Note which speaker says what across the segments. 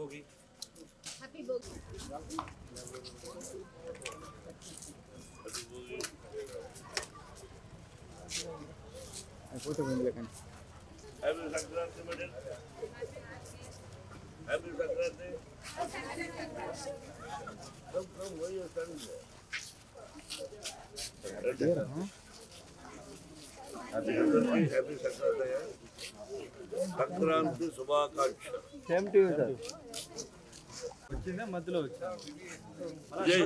Speaker 1: Bogi.
Speaker 2: Happy Bogi.
Speaker 3: Photo bring back.
Speaker 4: Happy Sankranti, madam. Happy Sankranti. Come, where you standing there? Happy Sankranti. Sankranti Subhakaksha.
Speaker 3: Same to you, sir.
Speaker 1: వచ్చిందా మధ్యలో వచ్చా
Speaker 4: Jai.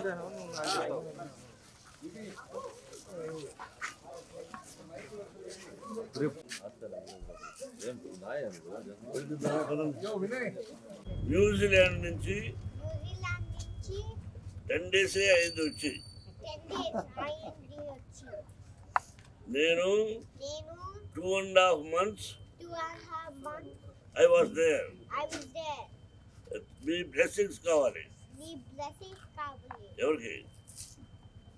Speaker 4: New Zealand నుంచి 10 days అయింది వచ్చి. నేను 2.5 months I was there. Me blessings కావాలి. ఎవరికి?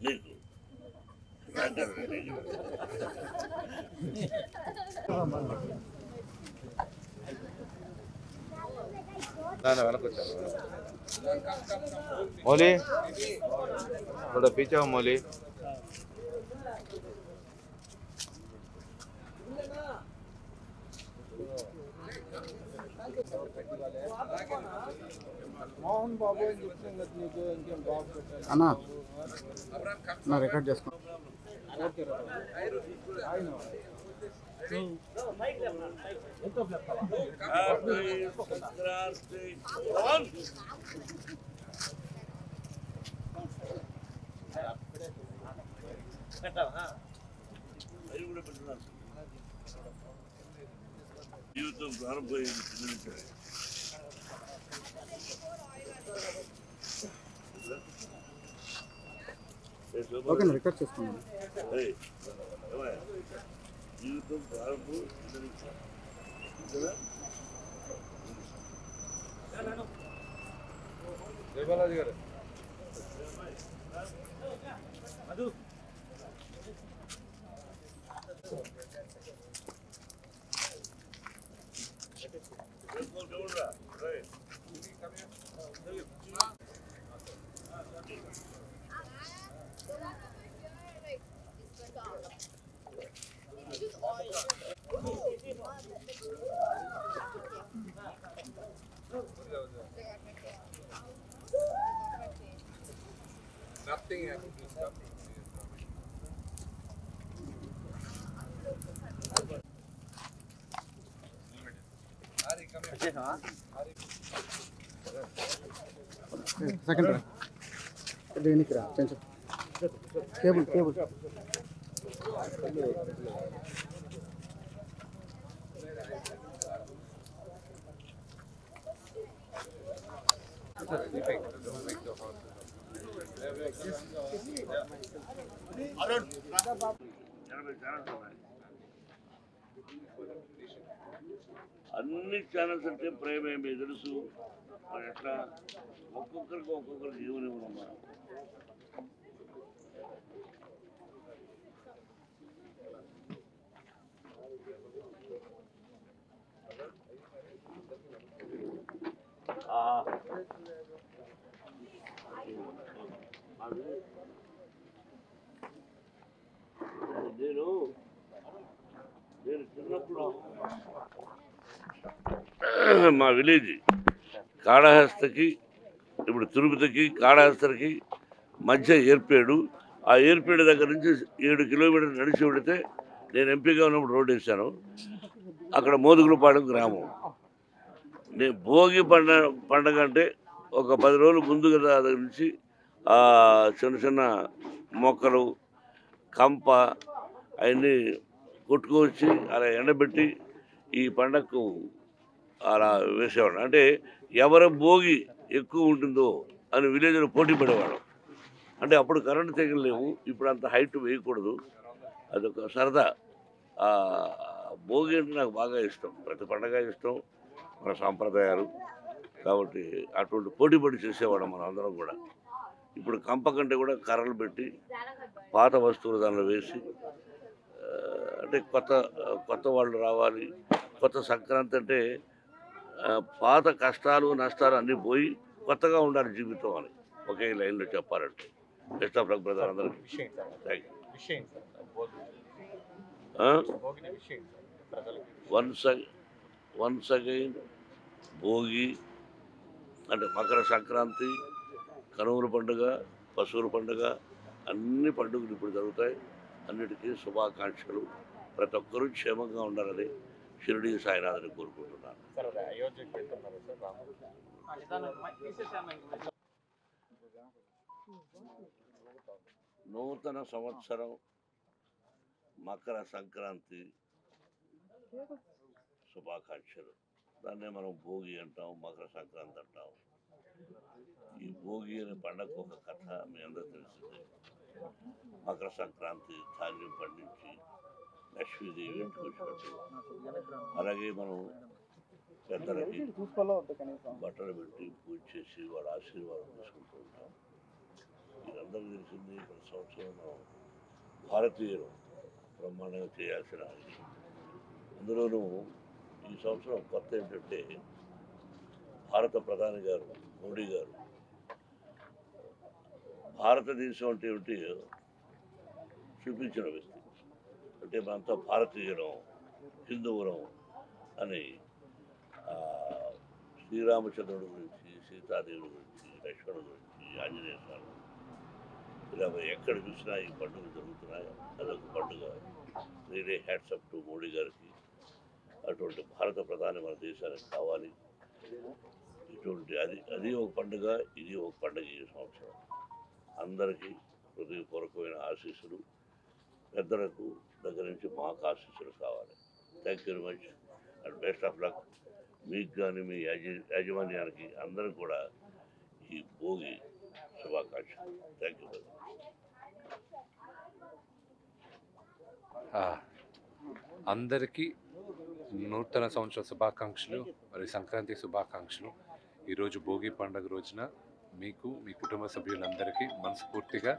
Speaker 4: నీకు.
Speaker 5: मौली थोड़ा पीछे हो मौली
Speaker 3: అన్నా నా రికార్డ్ చేసుకో
Speaker 4: జీవితం ప్రారంభమైంది పిల్లలకి.
Speaker 3: ఓకే నా రికార్డ్ చేసుకున్నాను
Speaker 4: జీవితం ప్రారంభం పిల్లలకి.
Speaker 5: जयबालाजी गाరు
Speaker 1: Madhu
Speaker 5: nothing happened to stop
Speaker 3: second దేనికి రా కొంచెం కేబుల్
Speaker 4: అన్ని ఛానల్స్ అంటే ప్రేమే మీ తెలుసు. మరి ఎట్లా ఒక్కొక్కరికి జీవనం ఇవ్వడమ్మా. నేను చిన్నప్పుడు మా విలేజ్ కాళహస్తికి ఇప్పుడు తిరుపతికి కాళహస్తికి మధ్య ఏర్పేడు. ఆ ఏర్పేడు దగ్గర నుంచి 7 కిలోమీటర్లు నడిచి వెళితే నేను ఎంపీగా ఉన్నప్పుడు రోడ్డు వేశాను. అక్కడ మోదుగులపాడు గ్రామం. నేను భోగి పండగ అంటే ఒక 10 రోజులు ముందుగా దగ్గర నుంచి చిన్న మొక్కలు కంప అవన్నీ కొట్టుకొచ్చి అలా ఎండబెట్టి ఈ పండగకు అలా వేసేవాడు. అంటే ఎవరి భోగి ఎక్కువ ఉంటుందో అని విలేజ్లో పోటీ పడేవాడు. అంటే అప్పుడు కరెంటు తెగలేవు, ఇప్పుడు అంత హైట్ వేయకూడదు. అదొక సరదా. భోగి అంటే నాకు బాగా ఇష్టం. ప్రతి పండగ ఇష్టం, మన సాంప్రదాయాలు కాబట్టి అటువంటి పోటీ పడి చేసేవాడు మనం అందరం కూడా. ఇప్పుడు కంప కంటే కూడా కర్రలు పెట్టి పాత వస్తువులు దానిలో వేసి అంటే కొత్త వాళ్ళు రావాలి. కొత్త సంక్రాంతి అంటే పాత కష్టాలు నష్టాలు అన్నీ పోయి కొత్తగా ఉండాలి జీవితం అని ఒకే లైన్లో చెప్పాలంటే. బెస్ట్ ఆఫ్ లక్ బ్రదర్ అందరికి. Thank you. Once again Bhogi అంటే మకర సంక్రాంతి, కనుమల పండుగ, పశువుల పండుగ, అన్ని పండుగలు ఇప్పుడు జరుగుతాయి. అన్నిటికీ శుభాకాంక్షలు. ప్రతి ఒక్కరూ క్షేమంగా ఉండాలని షిరిడి సాయినాథ్ని కోరుకుంటున్నాను. నూతన సంవత్సరం మకర సంక్రాంతి శుభాకాంక్షలు. దాన్నే మనం భోగి అంటాం, మకర సంక్రాంతి అంటాం. ఈ భోగి అనే పండగకు ఒక కథ మీ అందరూ తెలిసిందే. మకర సంక్రాంతి ధాన్యం పండించి లక్ష్మీదేవి ఇంటికి వచ్చినట్టు, అలాగే మనం పెద్దలకి బట్టలు పెట్టి పూజ చేసి వాళ్ళ ఆశీర్వాదం తీసుకుంటూ ఉంటాం. మీరందరికీ తెలిసింది ప్రతి సంవత్సరం మనం భారతీయులు బ్రహ్మాండంగా చేయాల్సిన అందులోనూ ఈ సంవత్సరం కొత్త ఏంటంటే భారత ప్రధాని గారు మోడీ గారు భారతదేశం అంటే ఏమిటి చూపించిన వ్యక్తి. అంటే మనంతా భారతీయులం, హిందువులం అని శ్రీరామచంద్రుడి గురించి, సీతాదేవి గురించి, లక్ష్మణుడి గురించి, ఆంజనేయ స్వామి ఇలా ఎక్కడ చూసినా ఈ పండుగలు జరుగుతున్నాయి. అదొక పండుగ. Really hats up to Modi గారికి. అటువంటి భారత ప్రధాని మన దేశానికి కావాలి. ఇటువంటి అది ఒక పండుగ, ఇది ఒక పండుగ. ఈ సంవత్సరం అందరికీ హృదయపూర్వకమైన ఆశీస్సులు, పెద్దలకు దగ్గర నుంచి మాకు ఆశీస్సులు కావాలి. Thank you very much and best of luck. మీకు కానీ మీ యాజమాన్యానికి అందరూ కూడా ఈ భోగి శుభాకాంక్షలు. Thank you.
Speaker 6: అందరికీ నూతన సంవత్సర శుభాకాంక్షలు, మరి సంక్రాంతి శుభాకాంక్షలు. ఈరోజు భోగి పండుగ రోజున మీకు, మీ కుటుంబ సభ్యులందరికీ మనస్ఫూర్తిగా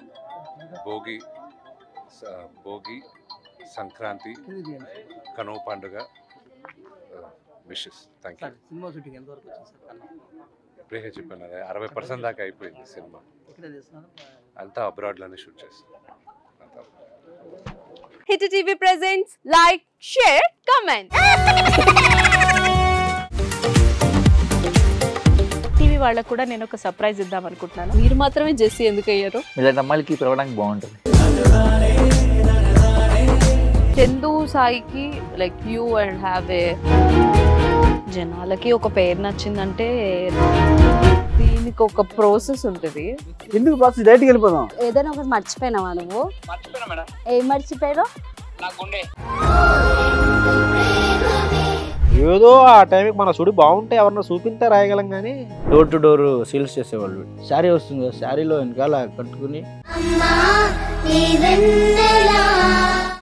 Speaker 6: భోగి సంక్రాంతి కనుమ పండుగ wishes. Thank you.
Speaker 7: Cinema shooting ఎంతవరకు వచ్చింది సార్?
Speaker 6: ఇప్పుడే చెప్పాను, 60% దాకా అయిపోయింది సినిమా. అంతా అబ్రాడ్లోనే షూట్ చేస్తాం.
Speaker 2: Hit TV presents like, share, comment.
Speaker 8: TV వాళ్ళకు కూడా నేను ఒక సర్ప్రైజ్ ఇద్దాం అనుకుంటున్నాను. మీరు మాత్రమే జెస్సీ ఎందుకు అయ్యారు?
Speaker 9: ఇలాంటి అమ్మాయిలకి పిలవడానికి బాగుంటుంది.
Speaker 8: చందు సాయికి like you and have a జనాలకి ఒక పేరు నచ్చిందంటే దీనికి ఒక ప్రాసెస్ ఉంటుంది.
Speaker 3: ఎందుకు బాక్స్ డైరెక్ట్కి వెళ్ళిపోదాం.
Speaker 2: ఏదైనా ఒకటి మర్చిపోయినావా నువ్వు? ఏం మర్చిపోయారు?
Speaker 10: ఏదో ఆ టైంకి మన సుడి బాగుంటే ఎవరన్నా చూపింటే రాయగలం కానీ
Speaker 9: డోర్ టు డోర్ సేల్స్ చేసేవాళ్ళు. శారీ వస్తుంది, శారీలో వెనకాల కట్టుకుని